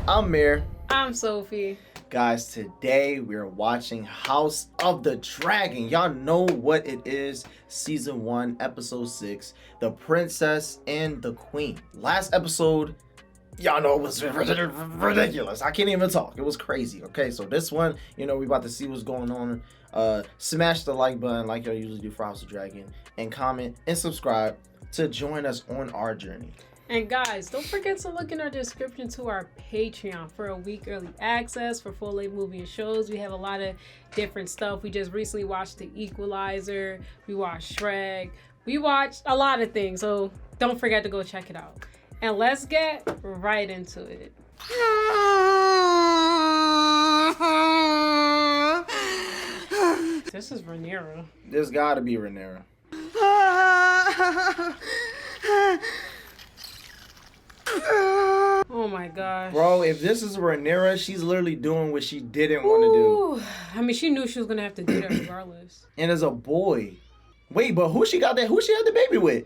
I'm Mir. I'm Sophie. Guys, today we're watching House of the Dragon. Y'all know what it is. Season 1, Episode 6. The Princess and the Queen. Last episode, y'all know it was ridiculous. I can't even talk. It was crazy. Okay, so this one, we about to see what's going on. Smash the like button like y'all usually do for House of Dragon. And comment and subscribe to join us on our journey. And guys, don't forget to look in our description to our Patreon for a week early access for full-length movie and shows. We have a lot of different stuff. We just recently watched The Equalizer. We watched Shrek. We watched a lot of things. So don't forget to go check it out. And let's get right into it. This is Rhaenyra. This gotta be Rhaenyra. Oh my gosh. Bro, if this is Rhaenyra, she's literally doing what she didn't want to do. I mean, she knew she was going to have to do that regardless. And as a boy. Wait, but who she had the baby with?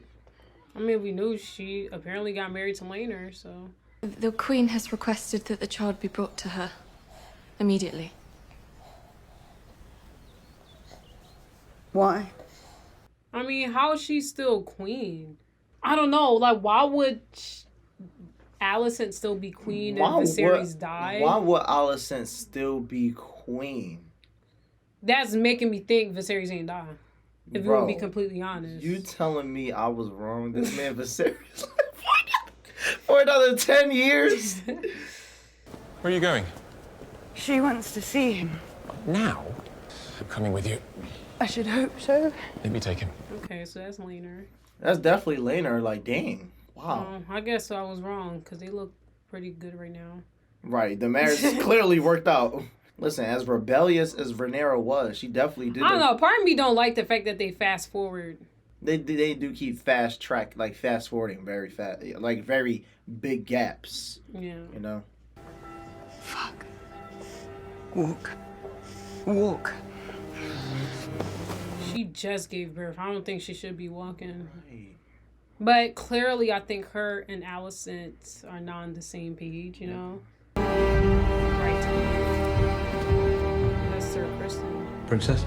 I mean, we knew she apparently got married to Laenor, so. The Queen has requested that the child be brought to her immediately. Why? I mean, how is she still queen? I don't know. Like, why would Alicent still be queen if Viserys died? Why would Alicent still be queen? That's making me think Viserys ain't die. If you want to be completely honest. You telling me I was wrong? This man Viserys for another 10 years? Where are you going? She wants to see him. Now? I'm coming with you. I should hope so. Let me take him. Okay, so that's Laenor. That's definitely Laenor. Like, dang. Wow. I guess I was wrong, because they look pretty good right now. Right. The marriage clearly worked out. Listen, as rebellious as Rhaenyra was, she definitely did. I don't know. Part of me don't like the fact that they fast forward. They do keep fast forwarding very fast, like very big gaps. Yeah. You know? Fuck. Walk. She just gave birth. I don't think she should be walking. Right. But clearly, I think her and Alicent are not on the same page, you know? Right. That's Sir Kristen. Princess?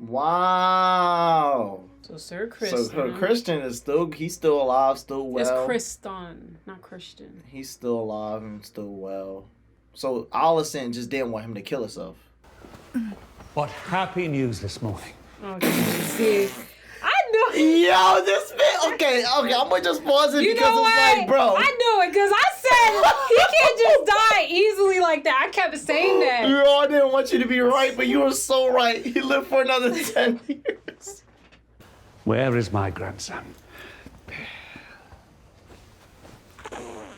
Wow. So Sir Kristen. So Kristen is he's still alive, still well. It's Kriston, not Christian. He's still alive and still well. So Alicent just didn't want him to kill herself. What happy news this morning. Okay, see. I knew. Yo, this man. Okay, I'm gonna just pause it because it's like, bro. I knew it because I said he can't just die easily like that. I kept saying that. I didn't want you to be right, but you were so right. He lived for another 10 years. Where is my grandson?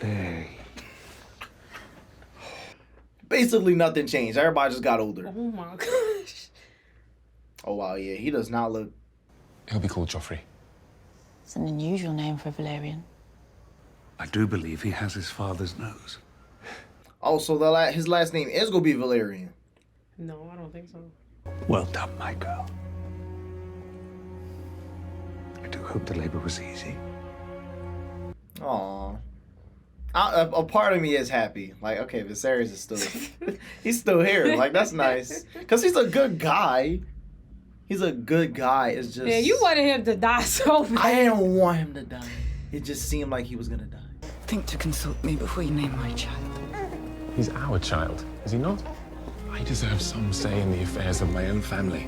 There. Basically, nothing changed. Everybody just got older. Oh my gosh. Oh wow, yeah, he does not look. He'll be called Joffrey. It's an unusual name for a Valyrian. I do believe he has his father's nose. Oh, so his last name is gonna be Valyrian. No, I don't think so. Well done, my girl. I do hope the labor was easy. Aw. A part of me is happy. Like, okay, Viserys is still... he's still here. Like, that's nice. Because he's a good guy. He's a good guy. It's just... Yeah, you wanted him to die so bad. I didn't want him to die. It just seemed like he was going to die. Think to consult me before you name my child. He's our child, is he not? I deserve some say in the affairs of my own family.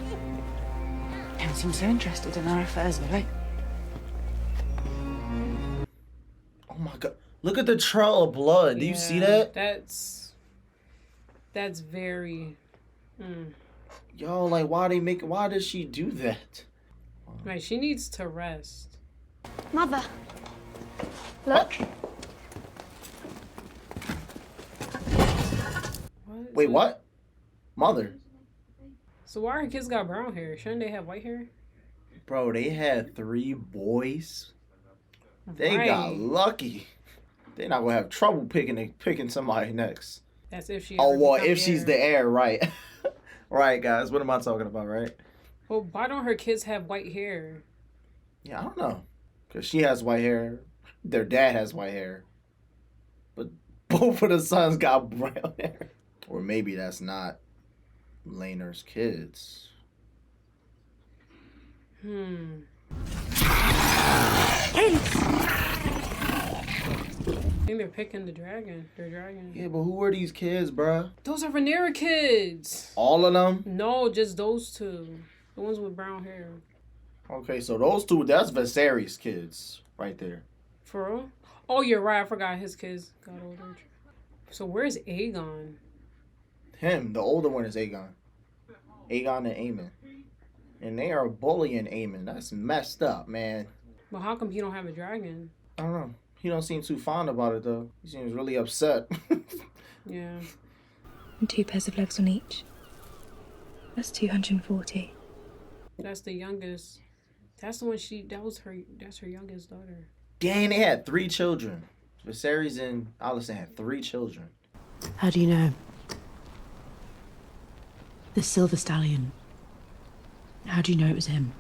Don't seem so interested in our affairs, right? Oh my God. Look at the trail of blood. Do you see that? That's very... Yo, like, why does she do that? Right, she needs to rest. Mother, look. Wait, what? Mother? So why her kids got brown hair? Shouldn't they have white hair? Bro, they had 3 boys. They Right. got lucky. They're not gonna have trouble picking somebody next. That's if she. Oh well, become if she's the heir, right? Right, guys. What am I talking about, right? Well, why don't her kids have white hair? Yeah, I don't know. Cause she has white hair. Their dad has white hair. But Both of the sons got brown hair. Or maybe that's not Laener's kids. I think they're picking the dragon. They're dragon. Yeah, but who are these kids, bruh? Those are Rhaenyra kids. All of them? No, just those two. The ones with brown hair. Okay, so those two, that's Viserys' kids right there. For real? Oh, you're right. I forgot his kids got older. So where's Aegon? Him, the older one is Aegon. Aegon and Aemond. And they are bullying Aemond. That's messed up, man. But how come he don't have a dragon? I don't know. He don't seem too fond about it, though. He seems really upset. Yeah. And 2 pairs of legs on each. That's 240. That's the youngest. That's the one that's her youngest daughter. Dang, they had 3 children. Viserys and Alicent had 3 children. How do you know? The silver stallion. How do you know it was him?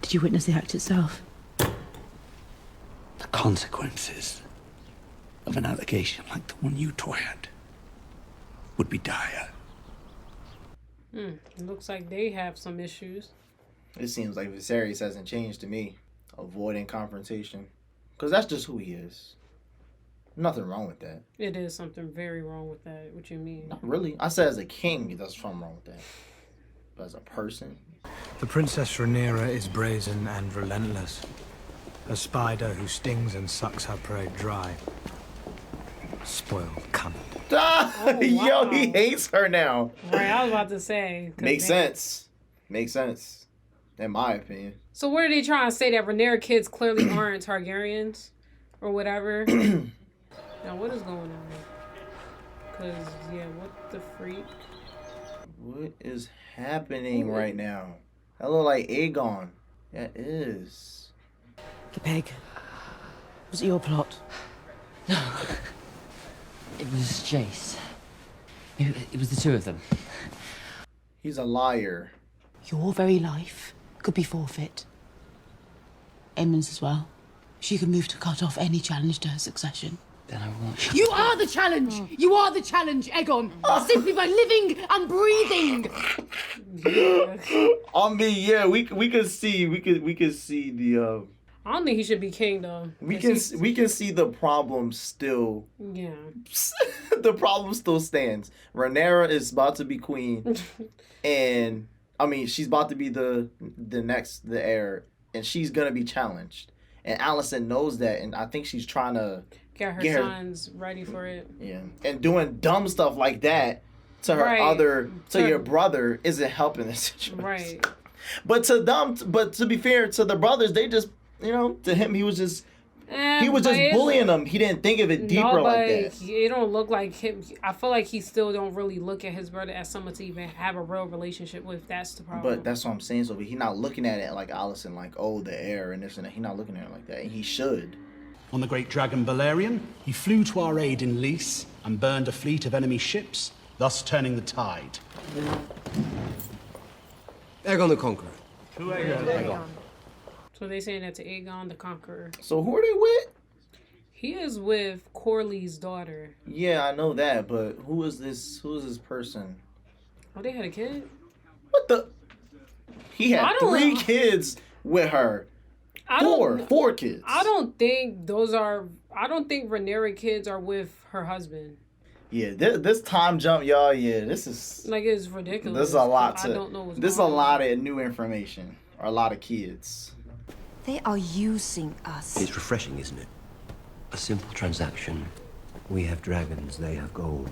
Did you witness the act itself? The consequences of an allegation like the one you toyed would be dire. It looks like they have some issues. It seems like Viserys hasn't changed to me. Avoiding confrontation. Because that's just who he is. Nothing wrong with that. It is something very wrong with that. What you mean? Not really. I said as a king, there's something wrong with that. But as a person... The Princess Rhaenyra is brazen and relentless. A spider who stings and sucks her prey dry. Spoiled cunt. wow. Yo, he hates her now. Right, I was about to say. Makes sense. Makes sense. In my opinion. So what are they trying to say? That Rhaenyra kids clearly aren't Targaryens? Or whatever? Now, what is going on? Because, yeah, what the freak? What is happening right now? That look like Aegon. That is. The peg. Was it your plot? No. It was Jace. It was the 2 of them. He's a liar. Your very life could be forfeit. Aemond's as well. She could move to cut off any challenge to her succession. Then I won't. You are the challenge! You are the challenge, Aegon! Simply by living and breathing! I mean, yeah, we could see the I don't think he should be king, though. we can see the problem still. Yeah. The problem still stands. Rhaenyra is about to be queen, and I mean she's about to be the heir, and she's gonna be challenged. And Alicent knows that, and I think she's trying to Get her sons ready for it. Yeah, and doing dumb stuff like that to her your brother isn't helping the situation. Right. But to be fair to the brothers, they just, to him he was just bullying them. He didn't think of it deeper like that. It don't look like him. I feel like he still don't really look at his brother as someone to even have a real relationship with. That's the problem. But that's what I'm saying. So he's not looking at it like Alicent, like, oh, the heir and this and that. He's not looking at it like that. And he should. On the great dragon Balerion, he flew to our aid in Lys and burned a fleet of enemy ships, thus turning the tide. Aegon the Conqueror. To Aegon. So they saying that to Aegon the Conqueror. So who are they with? He is with Corley's daughter. Yeah, I know that, but who is this person? Oh, they had a kid? What the? He had 3 kids with her. Four kids. I don't think Rhaenyra kids are with her husband. Yeah, this time jump, y'all. Yeah, this is like, it's ridiculous. This is a lot. I don't know what's this is a lot of new information, or a lot of kids. They are using us. It's refreshing, isn't it? A simple transaction. We have dragons, they have gold.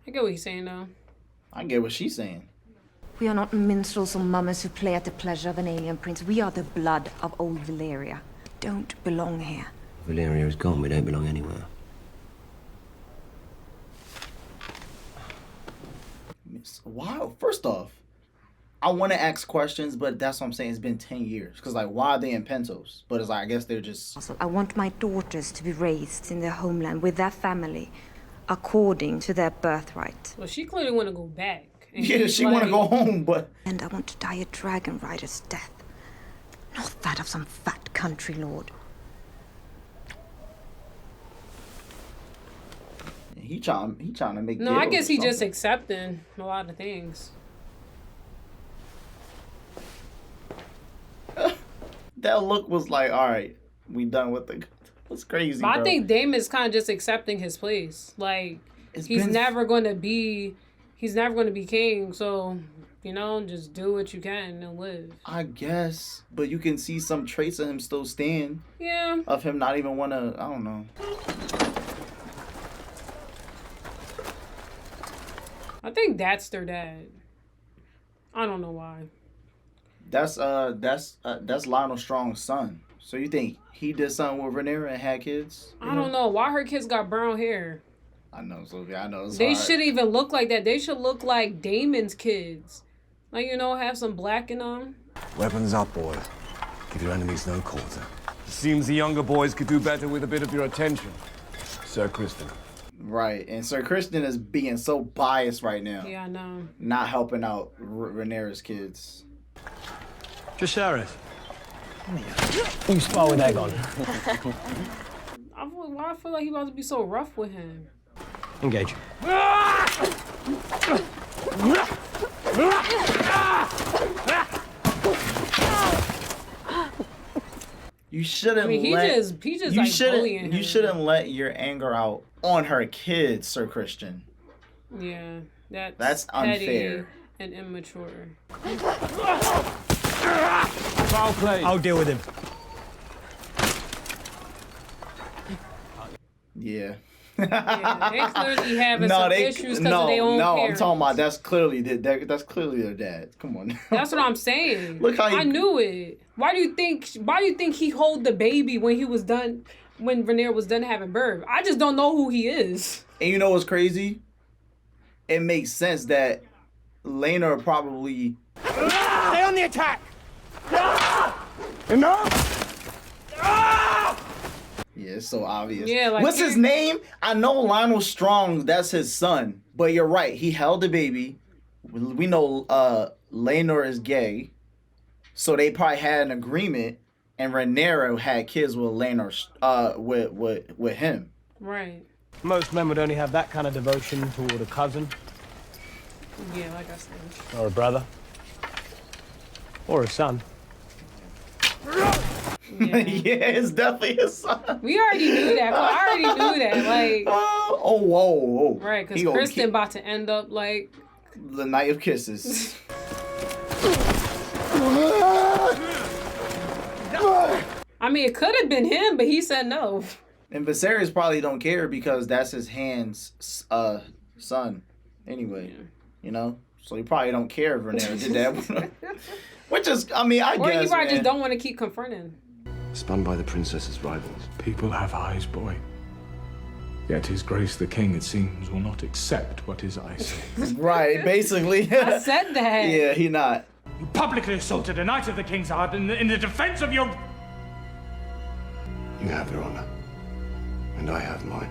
I get what he's saying, though. I get what she's saying. We are not minstrels or mummers who play at the pleasure of an alien prince. We are the blood of old Valyria. Don't belong here. Valyria is gone, we don't belong anywhere. Wow, first off, I want to ask questions, but that's what I'm saying. It's been 10 years. Because, like, why are they in Pentos? But it's like, I guess they're just... Also, I want my daughters to be raised in their homeland with their family, according to their birthright. Well, she clearly want to go back. Yeah, she want to go home, but... And I want to die a dragon rider's death. Not that of some fat country lord. He trying to make. No, I guess he just something. accepting a lot of things. That look was like, all right, we done with the. That's crazy. But bro. I think Damon's kind of just accepting his place. Like he's never going to be king. So you know, just do what you can and live. I guess, but you can see some traits of him still stand. Yeah. Of him not even want to. I don't know. I think that's their dad. I don't know why. That's Lionel Strong's son. So you think he did something with Rhaenyra and had kids? I don't know why her kids got brown hair. I know, Sophie. I know. They shouldn't even look like that. They should look like Damon's kids. Like, you know, have some black in them. Weapons up, boy. Give your enemies no quarter. Seems the younger boys could do better with a bit of your attention. Sir Kristen. Right, and Sir Kristen is being so biased right now. Yeah, I know. Not helping out Rhaenyra's kids. Viserys. You spar with Aegon. Why I feel like he about to be so rough with him. Engage. You shouldn't. I mean, he just you like shouldn't. bullying You her. shouldn't let your anger out on her kids, Sir Christian. Yeah, that's unfair and immature. Foul play. I'll deal with him. Yeah. Yeah, they clearly having some issues because of their own parents. I'm talking about that's clearly their dad. Come on. That's what I'm saying. Look how I knew it. Why do you think he hold the baby when Rhaenyra was done having birth? I just don't know who he is. And you know what's crazy? It makes sense that Laenor probably Stay on the attack. Enough. Yeah, it's so obvious. Yeah, like what's his name? I know Lionel Strong, that's his son. But you're right, he held the baby. We know Laenor is gay. So they probably had an agreement and Rhaenyra had kids with Laenor with him. Right. Most men would only have that kind of devotion toward a cousin. Yeah, like I said. Or a brother. Or a son. Yeah. Yeah, it's definitely his son. We already knew that. I already knew that. Like, whoa. Right, because Kristen about to end up like the Night of Kisses. I mean, it could have been him, but he said no. And Viserys probably don't care because that's his hand's son anyway. Yeah. You know? So he probably don't care if Rhaenyra did that. Which is, I mean, I or guess, he probably just don't want to keep confronting. Spun by the princess's rivals. People have eyes, boy. Yet his grace the king, it seems, will not accept what his eyes say. Right, basically. I said that. Yeah, he not. You publicly assaulted a knight of the king's heart in the defense of your... You have your honor. And I have mine.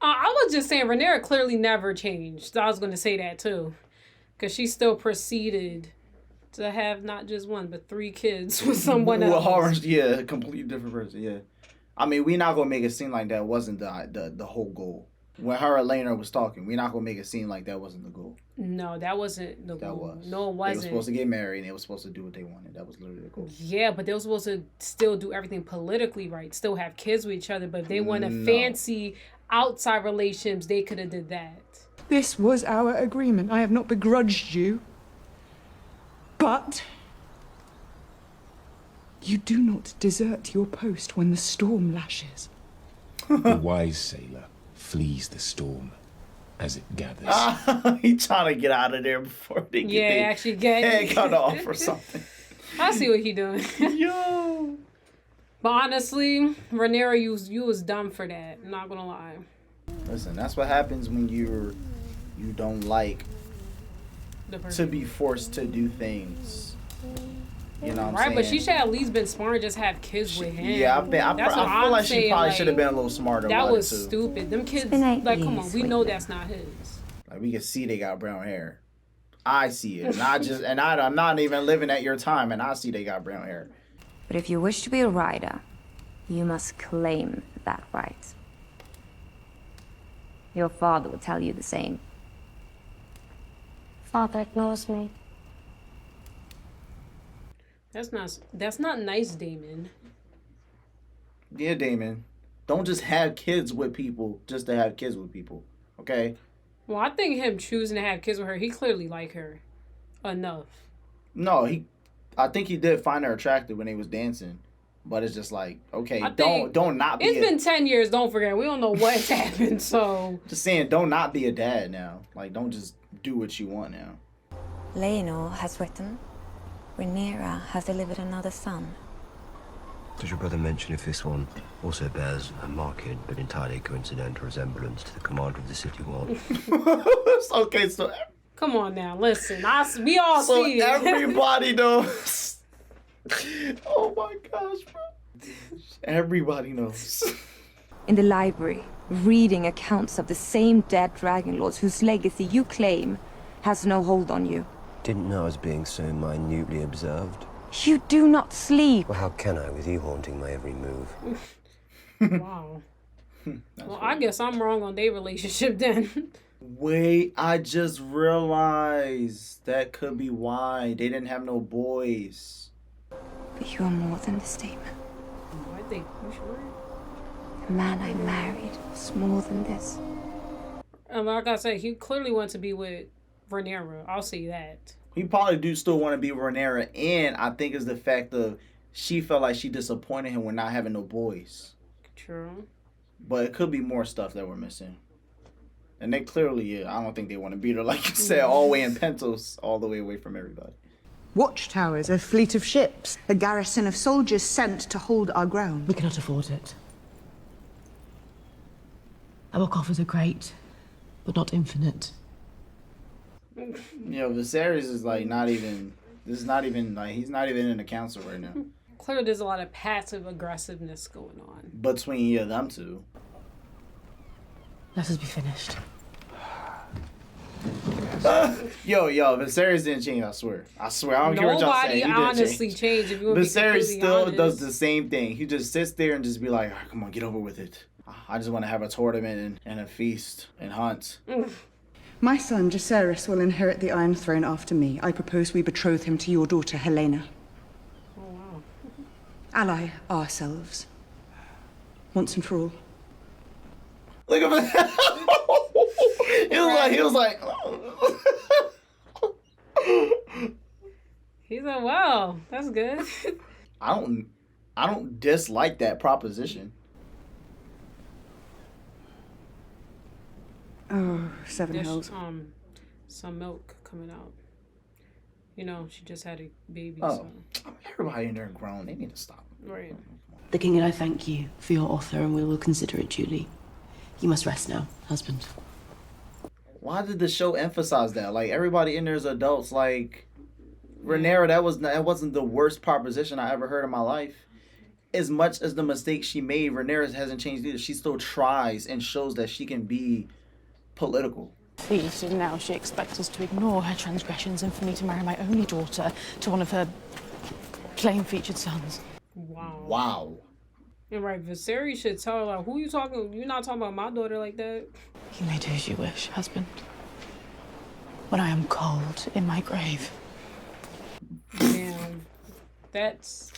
I was just saying, Rhaenyra clearly never changed. I was going to say that too. Because she still proceeded to have not just one, but 3 kids with someone else. Yeah, a completely different person, yeah. I mean, we're not going to make it seem like that wasn't the whole goal. When her and Laenor was talking, we're not going to make it seem like that wasn't the goal. No, that wasn't the goal. Was. No, it wasn't. They were supposed to get married, and they were supposed to do what they wanted. That was literally the goal. Yeah, but they were supposed to still do everything politically right, still have kids with each other, but if they want to fancy outside relations, they could have did that. This was our agreement. I have not begrudged you. But you do not desert your post when the storm lashes. The wise sailor flees the storm as it gathers. He trying to get out of there before they get their actually get head cut off or something. I see what he doing. Yo. But honestly, Rhaenyra, you was dumb for that. I'm not gonna lie. Listen, that's what happens when you don't like to be forced to do things. You know what I'm saying? Right, but she should at least been smart and just have kids with him. Yeah, I feel like she probably should have been a little smarter. That was it too. stupid. Them kids, like, come on, we know that's not his. Like, we can see they got brown hair. I see it, and I'm not even living at your time, and I see they got brown hair. But if you wish to be a rider, you must claim that right. Your father would tell you the same. Father ignores me. That's not nice, Damon. Yeah, Damon. Don't just have kids with people just to have kids with people, okay? Well, I think him choosing to have kids with her, he clearly like her enough. No, I think he did find her attractive when they was dancing. But it's just like, okay, don't not be. It's been 10 years. Don't forget, we don't know what's happened. So just saying, don't not be a dad now. Like, don't just do what you want now. Leonor has written, Rhaenyra has delivered another son. Does your brother mention if this one also bears a marked but entirely coincidental resemblance to the commander of the city wall? Okay, so come on now, listen. We all see it. So everybody knows. Oh my gosh, bro. Everybody knows. In the library, reading accounts of the same dead dragon lords whose legacy you claim has no hold on you. Didn't know I was being so minutely observed. You do not sleep. Well, how can I with you haunting my every move? Wow. Well, I guess I'm wrong on their relationship then. Wait, I just realized that could be why they didn't have no boys. But you are more than this statement. I think you sure. The man I married was more than this. And like I said, he clearly wants to be with Rhaenyra. I'll say that. He probably do still want to be Rhaenyra, and I think it's the fact of she felt like she disappointed him with not having no boys. True. But it could be more stuff that we're missing. And they clearly, I don't think they want to beat her, like you said, all the way in Pentos, all the way away from everybody. Watchtowers, a fleet of ships, a garrison of soldiers sent to hold our ground. We cannot afford it. Our coffers are great, but not infinite. You know, Viserys is like not even, this is not even, like, he's not even in the council right now. Clearly there's a lot of passive aggressiveness going on. Between, yeah, them two. Let us be finished. Yo, Viserys didn't change, I swear. I don't care what y'all say. Nobody honestly changed. If you want to be Viserys still honest. does the same thing. He just sits there and just be like, oh, come on, get over with it. I just want to have a tournament and a feast and hunt. My son, Viserys, will inherit the Iron Throne after me. I propose we betroth him to your daughter, Helena. Oh, wow. Ally ourselves. Once and for all. Look at that. He was like, He's like, wow, that's good. I don't dislike that proposition. Oh, seven There's, hells. some milk coming out. You know, she just had a baby. Oh, so. everybody in there grown. They need to stop. Right. The king and I thank you for your offer, and we will consider it duly. You must rest now, husband. Why did the show emphasize that? Like, everybody in there is adults. Like, Rhaenyra, that wasn't the worst proposition I ever heard in my life. As much as the mistake she made, Rhaenyra hasn't changed either. She still tries and shows that she can be political. Please, now she expects us to ignore her transgressions and for me to marry my only daughter to one of her plain-featured sons. Wow. Wow. And right, Viserys should tell her, like, who you talking? You're not talking about my daughter like that. You may do as you wish, husband. When I am cold in my grave. Damn. That's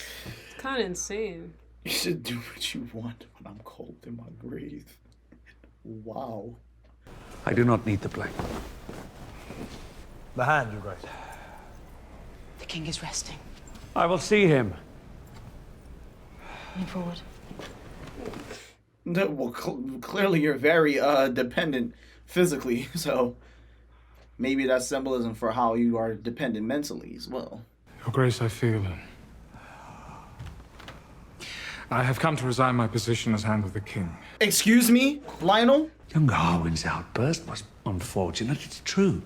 kind of insane. You should do what you want when I'm cold in my grave. Wow. I do not need the blame. The hand, Your Grace. The king is resting. I will see him. Lean forward. Well, clearly you're very dependent physically, so maybe that's symbolism for how you are dependent mentally as well. Your Grace, I feel... I have come to resign my position as Hand of the King. Excuse me, Lionel? Young Harwin's outburst was unfortunate, it's true.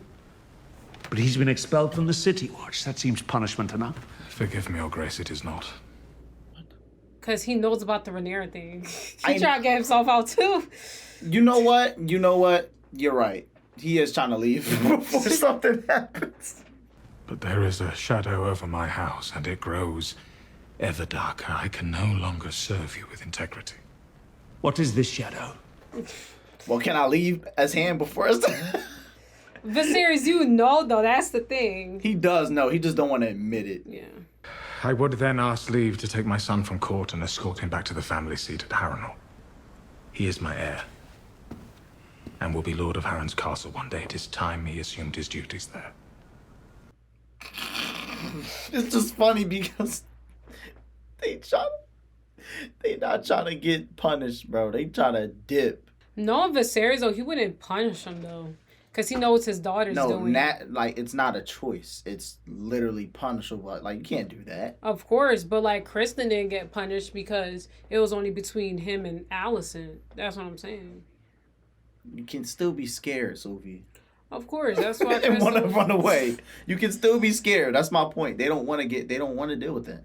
But he's been expelled from the City Watch. That seems punishment enough. Forgive me, Your Grace, it is not. Because he knows about the Rhaenyra thing. He tried to get himself out, too. You know what? You're right. He is trying to leave before something happens. But there is a shadow over my house, and it grows ever darker. I can no longer serve you with integrity. What is this shadow? Well, can I leave as hand before us? Viserys, you know, though, that's the thing. He does know. He just don't want to admit it. Yeah. I would then ask leave to take my son from court and escort him back to the family seat at Harrenhal. He is my heir, and will be Lord of Harren's castle one day. It is time he assumed his duties there. It's just funny because they not trying to get punished, bro. They trying to dip. No, Viserys, though, he wouldn't punish him, though. Because he knows his daughter's doing it. Like, it's not a choice. It's literally punishable. Like, you can't do that. Of course, but, like, Kristen didn't get punished because it was only between him and Alicent. That's what I'm saying. You can still be scared, Sophie. Of course, that's why and want to run away. You can still be scared. That's my point. They don't want to deal with that.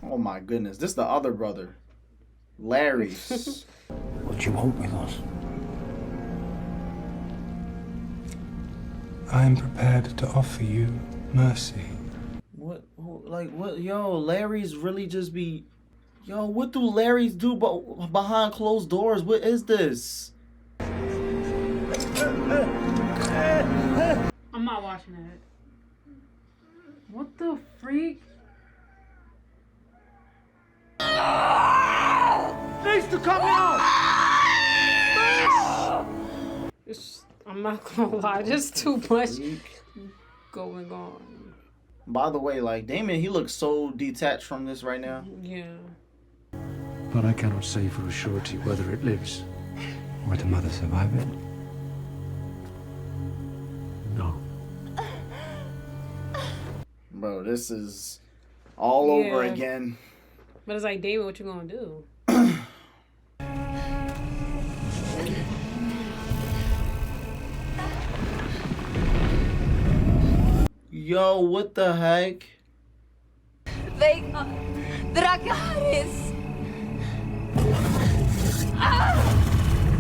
Oh my goodness. This is the other brother. Larry. What you want with us? I am prepared to offer you mercy. What? Yo, Larry's really just be... Yo, what do Larrys do behind closed doors? What is this? I'm not watching that. What the freak? Needs to come out! I'm not gonna lie, there's too much going on. By the way, like, Daemon, he looks so detached from this right now. Yeah. But I cannot say for a surety whether it lives. Or the mother survive it. No. Bro, this is all over again. But it's like, David, what you gonna do? Yo, what the heck?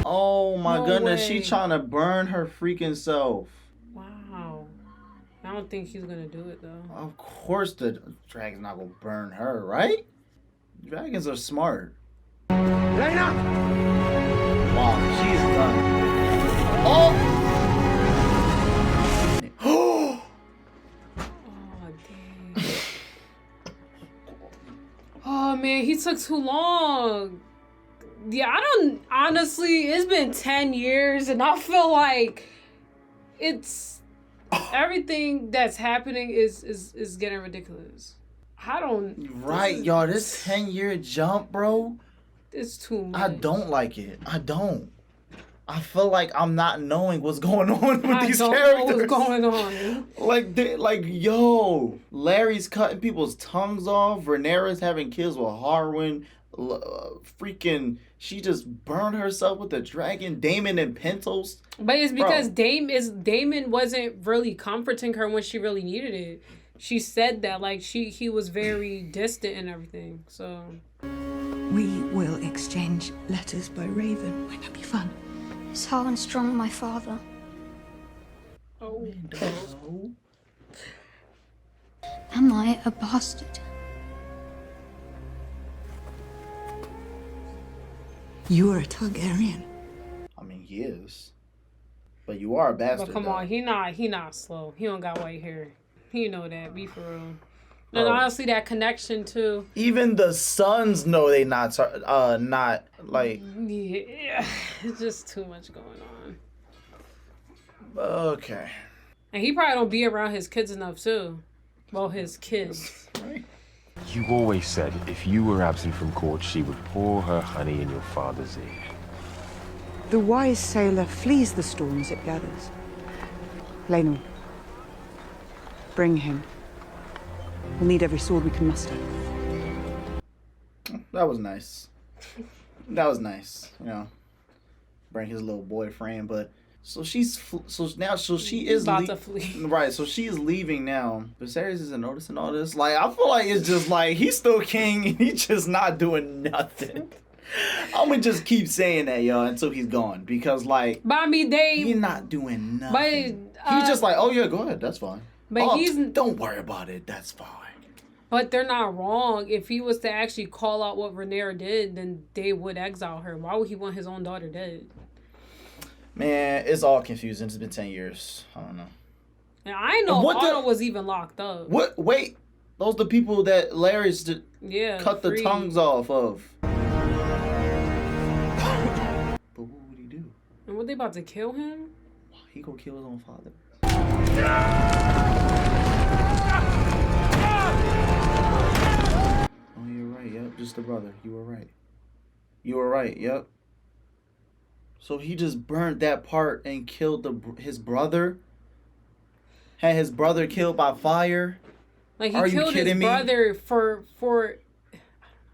Oh my goodness, she trying to burn her freaking self. Wow. I don't think he's gonna do it though. Of course the dragon's not gonna burn her, right? Dragons are smart. Lena! Wow, she's done. Oh! Oh man, he took too long. Yeah, I don't honestly, it's been 10 years and I feel like it's everything that's happening is getting ridiculous. I don't Right, y'all, this 10-year jump, bro. It's too much. I don't like it. I don't. I feel like I'm not knowing what's going on with these characters. Know what's going on. Yo, Larry's cutting people's tongues off. Rhaenyra's having kids with Harwin. Freaking, she just burned herself with the dragon. Daemon and Pentos. But it's because Daemon wasn't really comforting her when she really needed it. She said that, like, he was very distant and everything. So we will exchange letters by Raven. Won't that be fun? Is Harren strong, my father? Oh. Am I a bastard? You are a Targaryen. I mean, he is. But you are a bastard. But come on, he not slow. He don't got white hair. He know that. Be for real. And Bro. honestly, that connection too. Even the sons know they not like. Yeah, it's just too much going on. Okay. And he probably don't be around his kids enough too. Well, his kids. You always said if you were absent from court, she would pour her honey in your father's ear. The wise sailor flees the storm as it gathers. Laenor, bring him. We'll need every sword we can muster. That was nice. That was nice. You know, bring his little boyfriend, but so she is about to flee. Right, so she is leaving now. Viserys isn't noticing all this. Like, I feel like it's just like he's still king and he's just not doing nothing. I'm gonna just keep saying that, y'all, until he's gone, because like, but I mean, he's not doing nothing. But he's just like, oh yeah, go ahead, that's fine. But he's don't worry about it, that's fine. But they're not wrong. If he was to actually call out what Rhaenyra did, then they would exile her. Why would he want his own daughter dead? Man, it's all confusing. It's been 10 years. I don't know. And I know Otto was even locked up. What? Wait. Those the people that Larry's cut the tongues off of. But what would he do? And what, they about to kill him? He gonna kill his own father. Oh, you're right. Yep, just the brother. You were right. You were right. Yep. So he just burnt that part and killed his brother. Had his brother killed by fire. Like, he killed his brother for.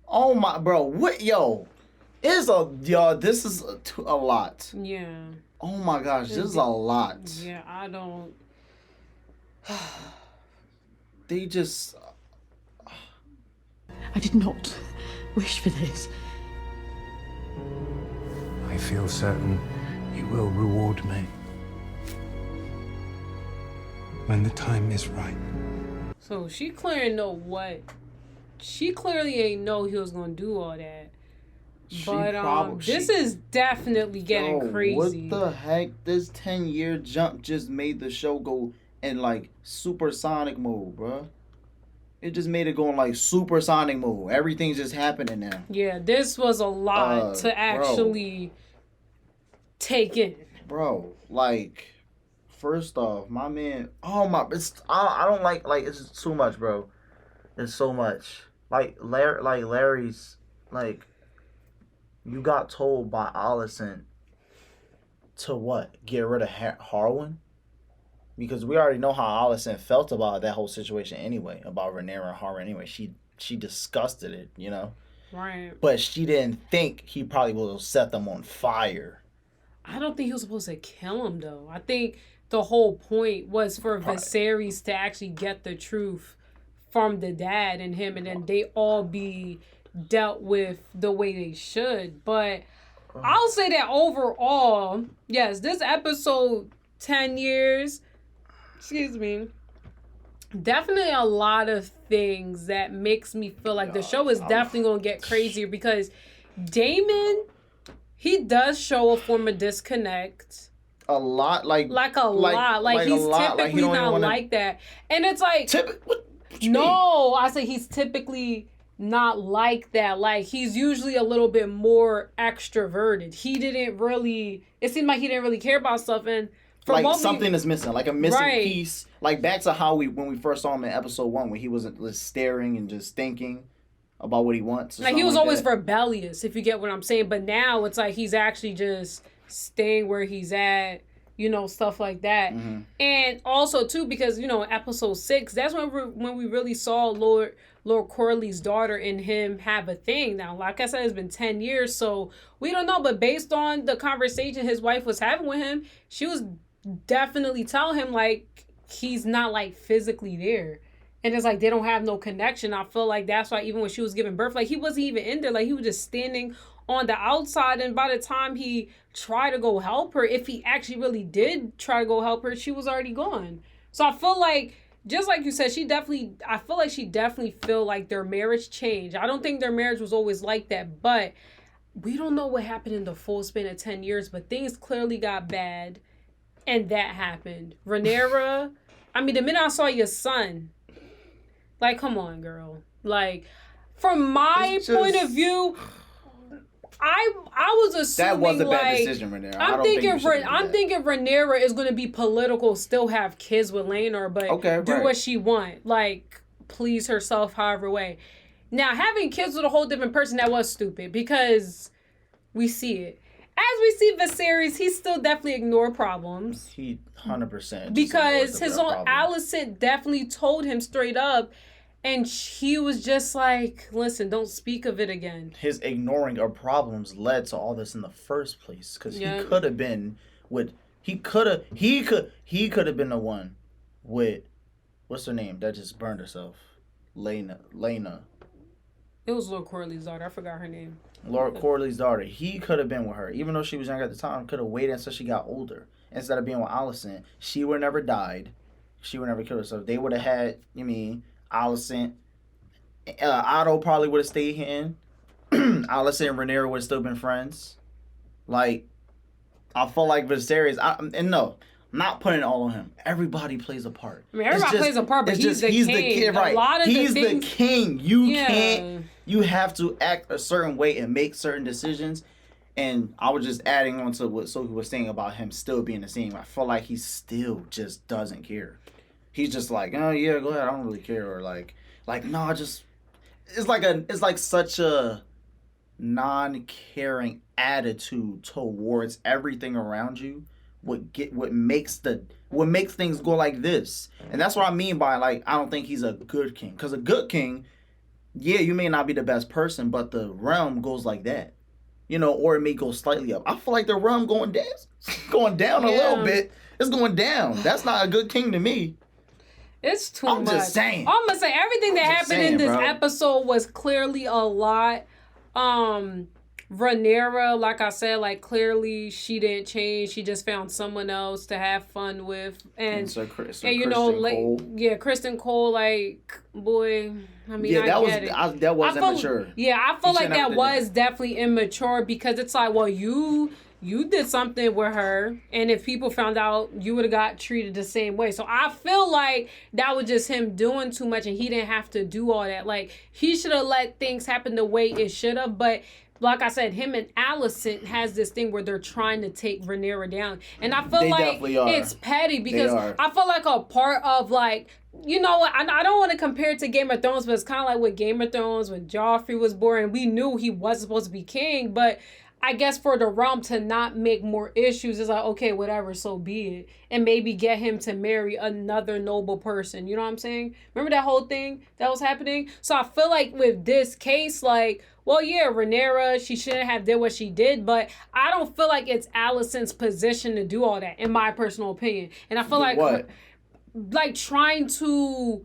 Oh my, bro! What, yo? This is a lot. Yeah. Oh my gosh, this is a lot. Yeah, I don't. They just. I did not wish for this. I feel certain you will reward me when the time is right. So she clearly know what. She clearly ain't know he was gonna do all that. But this is definitely getting crazy. What the heck? This 10-year jump just made the show go in like supersonic mode, bro. It just made it go in like supersonic mode. Everything's just happening now. Yeah, this was a lot to actually take in. Bro, like, first off, my man, I don't like it's too much, bro. It's so much. Larry's, like, you got told by Alicent to what? Get rid of Harwin? Because we already know how Alicent felt about that whole situation anyway, about Rhaenyra and Harwin anyway. She disgusted it, you know? Right. But she didn't think he probably would have set them on fire. I don't think he was supposed to kill him, though. I think the whole point was for Viserys to actually get the truth from the dad and him, and then they all be dealt with the way they should. But I'll say that overall, yes, this episode, 10 years, definitely a lot of things that makes me feel like the show is definitely going to get crazier, because Daemon, he does show a form of disconnect. A lot, like he's typically not like that. And it's like, no, I say he's typically not like that. Like, he's usually a little bit more extroverted. It seemed like he didn't really care about stuff. And like something is missing, like a missing piece. Like back to how when we first saw him in episode 1, when he wasn't just staring and just thinking about what he wants. Like, he was always rebellious, if you get what I'm saying. But now it's like he's actually just staying where he's at, you know, stuff like that. Mm-hmm. And also too, because, you know, in episode 6, that's when we really saw Lord Corley's daughter and him have a thing. Now, like I said, it's been 10 years, so we don't know. But based on the conversation his wife was having with him, she was definitely telling him, like, he's not, like, physically there. And it's like they don't have no connection. I feel like that's why even when she was giving birth, like, he wasn't even in there. Like, he was just standing on the outside. And by the time he tried to go help her, if he actually really did try to go help her, she was already gone. So I feel like, just like you said, I feel like she definitely feel like their marriage changed. I don't think their marriage was always like that, but we don't know what happened in the full span of 10 years, but things clearly got bad, and that happened. Rhaenyra, I mean, the minute I saw your son, like, come on, girl. Like, from my point of view, I was assuming, that was a bad like, decision, Rhaenyra. I'm thinking Rhaenyra is going to be political, still have kids with Laenor, but do what she want, like, please herself however way. Now, having kids with a whole different person, that was stupid, because we see it. As we see Viserys, he still definitely ignore problems. He 100%. Because his own Alicent definitely told him straight up, and he was just like, listen, don't speak of it again. His ignoring of problems led to all this in the first place. Because he could have been with... He could have been the one with... What's her name? That just burned herself. Lena. It was Lord Corley's daughter. I forgot her name. Lord Corley's daughter. He could have been with her. Even though she was younger at the time, could have waited until she got older. Instead of being with Alicent. She would have never died. She would never killed herself. They would have had, Alicent Otto probably would have stayed in. Alicent and Rhaenyra would have still been friends. Like, I feel like Viserys, and no, I'm not putting it all on him. Everybody plays a part. I mean, everybody plays a part, but he's the king. Right. A lot of he's the things, the king. You have to act a certain way and make certain decisions. And I was just adding on to what Sophie was saying about him still being the same. I feel like he still just doesn't care. He's just like, oh yeah, go ahead, I don't really care, or like no, just it's like such a non-caring attitude towards everything around you. What makes things go like this, and that's what I mean by like I don't think he's a good king. Because a good king, yeah, you may not be the best person, but the realm goes like that. Or it may go slightly up. I feel like the realm going down a little bit. It's going down. That's not a good king to me. It's too much. I'm just saying. I'm gonna say everything that happened in this episode was clearly a lot. Rhaenyra, like I said, like clearly she didn't change. She just found someone else to have fun with, and Kristen Cole. Kristen Cole, like boy. I mean, that was immature. Yeah, I feel like that was definitely immature because it's like, well, you did something with her, and if people found out, you would have got treated the same way. So I feel like that was just him doing too much, and he didn't have to do all that. Like he should have let things happen the way it should have, but. Like I said, him and Alicent has this thing where they're trying to take Rhaenyra down. And I feel like it's petty because I feel like a part of like, you know what, I don't want to compare it to Game of Thrones, but it's kind of like with Game of Thrones when Joffrey was born and we knew he wasn't supposed to be king, but I guess for the realm to not make more issues, it's like, okay, whatever, so be it. And maybe get him to marry another noble person. You know what I'm saying? Remember that whole thing that was happening? So I feel like with this case, like, well, yeah, Rhaenyra, she shouldn't have did what she did, but I don't feel like it's Alicent's position to do all that, in my personal opinion. And I feel like trying to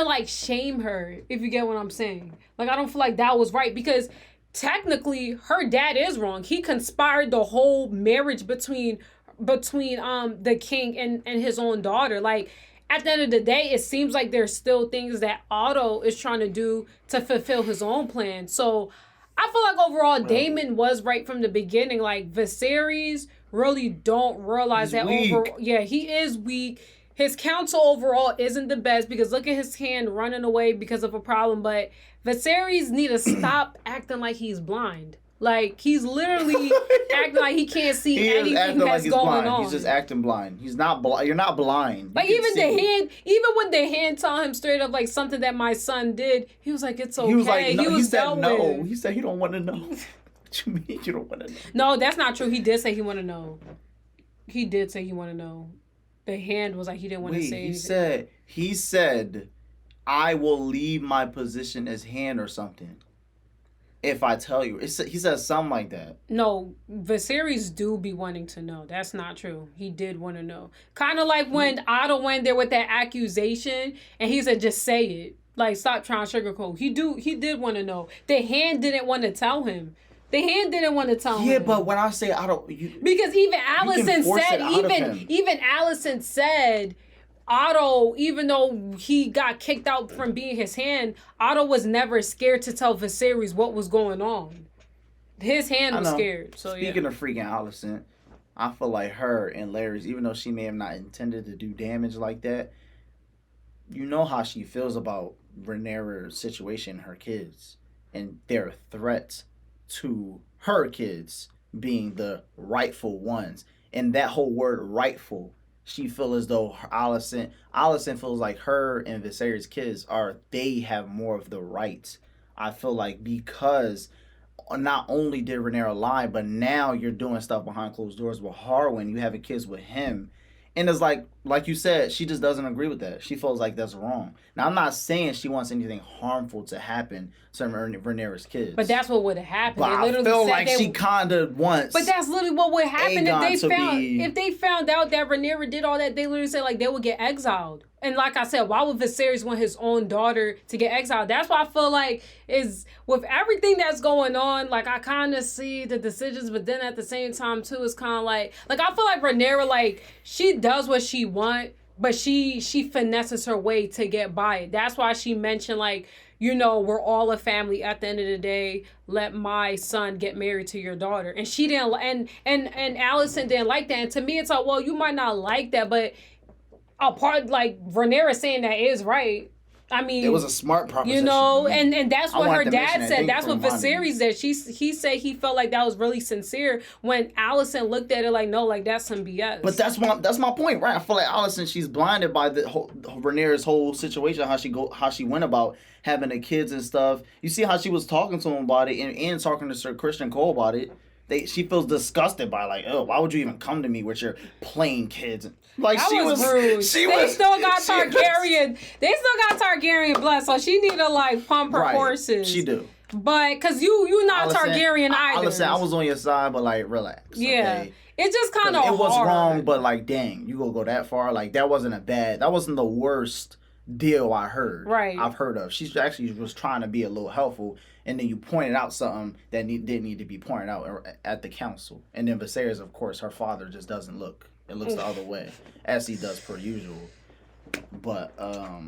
like shame her, if you get what I'm saying. Like, I don't feel like that was right because technically her dad is wrong. He conspired the whole marriage between the king and his own daughter. Like, at the end of the day, it seems like there's still things that Otto is trying to do to fulfill his own plan. So I feel like overall Daemon was right from the beginning. Like Viserys really don't realize that overall. Yeah, he is weak. His counsel overall isn't the best because look at his hand running away because of a problem. But Viserys need to stop acting like he's blind. Like, he's literally acting like he can't see anything that's going on. He's just acting blind. He's not blind. You're not blind. Like, even when the hand told him straight up, like, something that my son did, he was like, it's okay. He was like, no. He said no. He said he don't want to know. What you mean you don't want to know? No, that's not true. He did say he want to know. He did say he want to know. The hand was like, he didn't want to say anything. He said, I will leave my position as hand or something. If I tell you. He says something like that. No, Viserys do be wanting to know. That's not true. He did want to know. Kind of like when Otto went there with that accusation and he said, just say it. Like, stop trying to sugarcoat. He did want to know. The hand didn't want to tell him. The hand didn't want to tell him. Yeah, but when I say because even Alicent said, Otto, even though he got kicked out from being his hand, Otto was never scared to tell Viserys what was going on. His hand was scared. So Speaking of freaking Alicent, I feel like her and Larry's, even though she may have not intended to do damage like that, you know how she feels about Rhaenyra's situation, her kids, and their threats to her kids being the rightful ones. And that whole word rightful, she feels as though Alicent feels like her and Viserys' kids they have more of the rights. I feel like because not only did Rhaenyra lie, but now you're doing stuff behind closed doors with Harwin. You having kids with him. And it's like you said, she just doesn't agree with that. She feels like that's wrong. Now, I'm not saying she wants anything harmful to happen to Rhaenyra's kids. But that's what would have happened. But I feel like she kind of wants. But that's literally what would happen if they found out that Rhaenyra did all that. They literally said like they would get exiled. And like I said, why would Viserys want his own daughter to get exiled? That's why I feel like is with everything that's going on, like I kind of see the decisions, but then at the same time too, it's kind of like I feel like Rhaenyra, like she does what she want, but she finesses her way to get by it. That's why she mentioned, like, you know, we're all a family at the end of the day. Let my son get married to your daughter. And she didn't, and Allison didn't like that. And to me, it's like, well, you might not like that, but a part, like, Rhaenyra saying that is right. I mean, it was a smart proposition. You know, and that's what her dad said. That's what Viserys said. He said he felt like that was really sincere when Allison looked at it like, no, like that's some BS. But that's my point, right? I feel like Allison, she's blinded by the whole Rhaenyra's whole situation, how she went about having the kids and stuff. You see how she was talking to him about it and talking to Sir Christian Cole about it. She feels disgusted by, like, oh, why would you even come to me with your plain kids? Like, that was rude. They still got Targaryen blood, so she need to, like, pump her horses. She do. But because you not Targaryen either. Listen, I was on your side, but, like, relax. Yeah. Okay? It just kind of hard. It was wrong, but, like, dang, you gonna go that far? Like, that wasn't the worst deal I heard. Right. I've heard of. She actually was trying to be a little helpful, and then you pointed out something that didn't need to be pointed out at the council. And then Viserys, of course, her father just doesn't look. It looks the other way, as he does per usual. But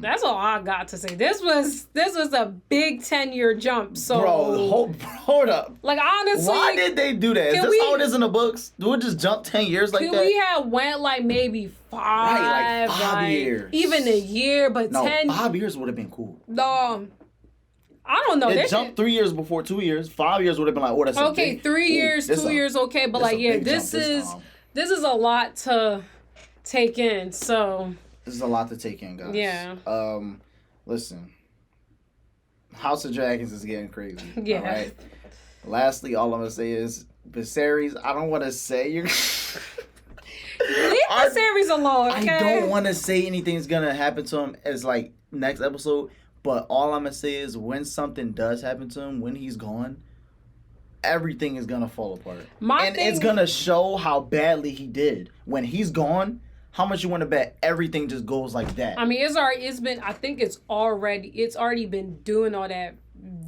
that's all I got to say. This was a big 10-year jump. So bro, hold up. Like, honestly, why did they do that? Is this how it is in the books? Do it just jump 10 years like that? We had went like maybe 5, right, like 5 years, even a year, but 10. 5 years would have been cool. I don't know. It jumped 3 years before 2 years. 5 years would have been like, oh, that's okay. 3 years, 2 years, okay, but like, yeah, this is a lot to take in. So this is a lot to take in, guys. Yeah. Listen, House of Dragons is getting crazy. Yeah. All right. Lastly, all I'm gonna say is Viserys. I don't want to say you're. Leave Viserys alone. Okay? I don't want to say anything's gonna happen to him as like next episode. But all I'm gonna say is when something does happen to him, when he's gone, everything is gonna fall apart. It's gonna show how badly he did. When he's gone, how much you want to bet everything just goes like that? I mean, it's already been doing all that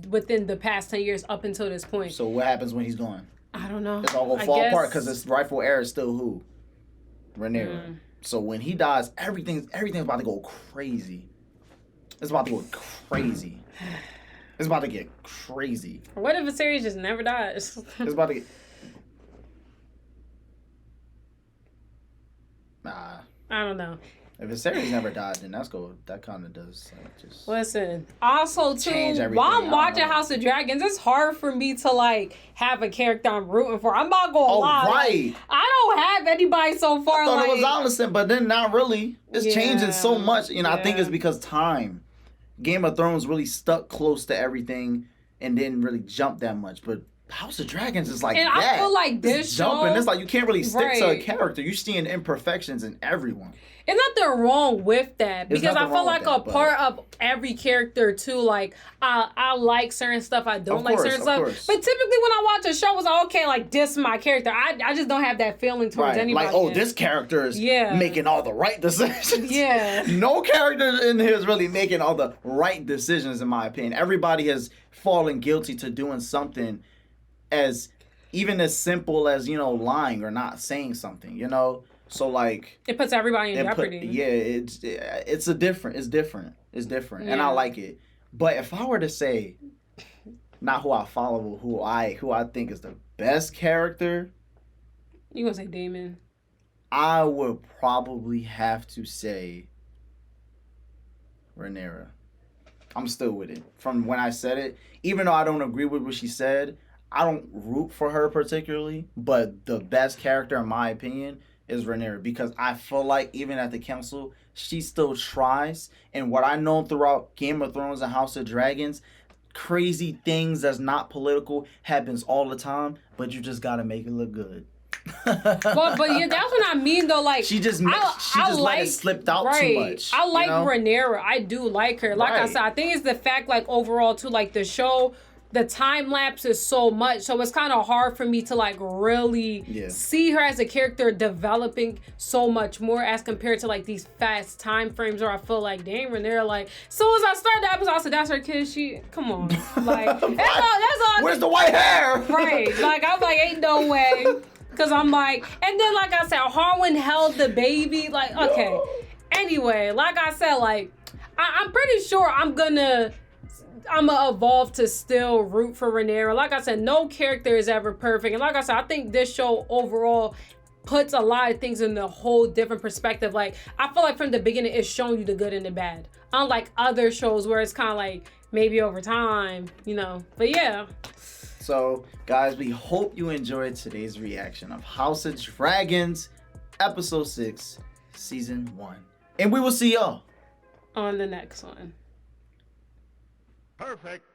within the past 10 years up until this point. So what happens when he's gone? I don't know. It's all gonna fall apart because its rightful heir is still who? Rhaenyra. So when he dies, everything's about to go crazy. It's about to go crazy. It's about to get crazy. What if Viserys just never dies? It's about to get... Nah. I don't know. If Viserys never died, then that kind of does just... Listen, also too, while I'm watching House of Dragons, it's hard for me to like have a character I'm rooting for. I'm not gonna lie. Right. Like, I don't have anybody so far. I thought like, it was Allison, but then not really. It's changing so much. You know, I think it's because time. Game of Thrones really stuck close to everything and didn't really jump that much. But House of Dragons is like that. I feel like this jumping. It's like you can't really stick to a character. You're seeing imperfections in everyone. There's nothing wrong with that because I feel like part of every character too. Like I like certain stuff, I don't like certain stuff. But typically when I watch a show, it's like, okay, like this is my character. I just don't have that feeling towards anybody. Like, oh, this character is making all the right decisions. Yeah. No character in here is really making all the right decisions, in my opinion. Everybody has fallen guilty to doing something as even as simple as, you know, lying or not saying something, you know? So like it puts everybody in jeopardy. It's different. Yeah. And I like it. But if I were to say not who I follow, who I think is the best character, you gonna say Daemon? I would probably have to say Rhaenyra. I'm still with it. From when I said it, even though I don't agree with what she said, I don't root for her particularly, but the best character in my opinion is Rhaenyra, because I feel like even at the council, she still tries. And what I know throughout Game of Thrones and House of Dragons, crazy things that's not political happens all the time, but you just gotta make it look good. but yeah, that's what I mean though. Like she just let it slipped out too much. I like Rhaenyra. I do like her. Like I said, I think it's the fact like overall too, like the show, the time lapse is so much, so it's kind of hard for me to like really see her as a character developing so much more as compared to like these fast time frames where I feel like dang, Rhaenyra, like as soon as I started the episode I said that's her kid. She come on, like that's all. Where's the white hair? Right, like I'm like ain't no way, because I'm like, and then like I said, Harwin held the baby, like okay. anyway, like I said, like I'm pretty sure I'm gonna evolve to still root for Rhaenyra. Like I said, no character is ever perfect, and like I said, I think this show overall puts a lot of things in a whole different perspective. Like I feel like from the beginning it's showing you the good and the bad, unlike other shows where it's kind of like maybe over time, you know. But yeah. So guys, we hope you enjoyed today's reaction of House of Dragons episode 6 season 1, and we will see y'all on the next one. Perfect.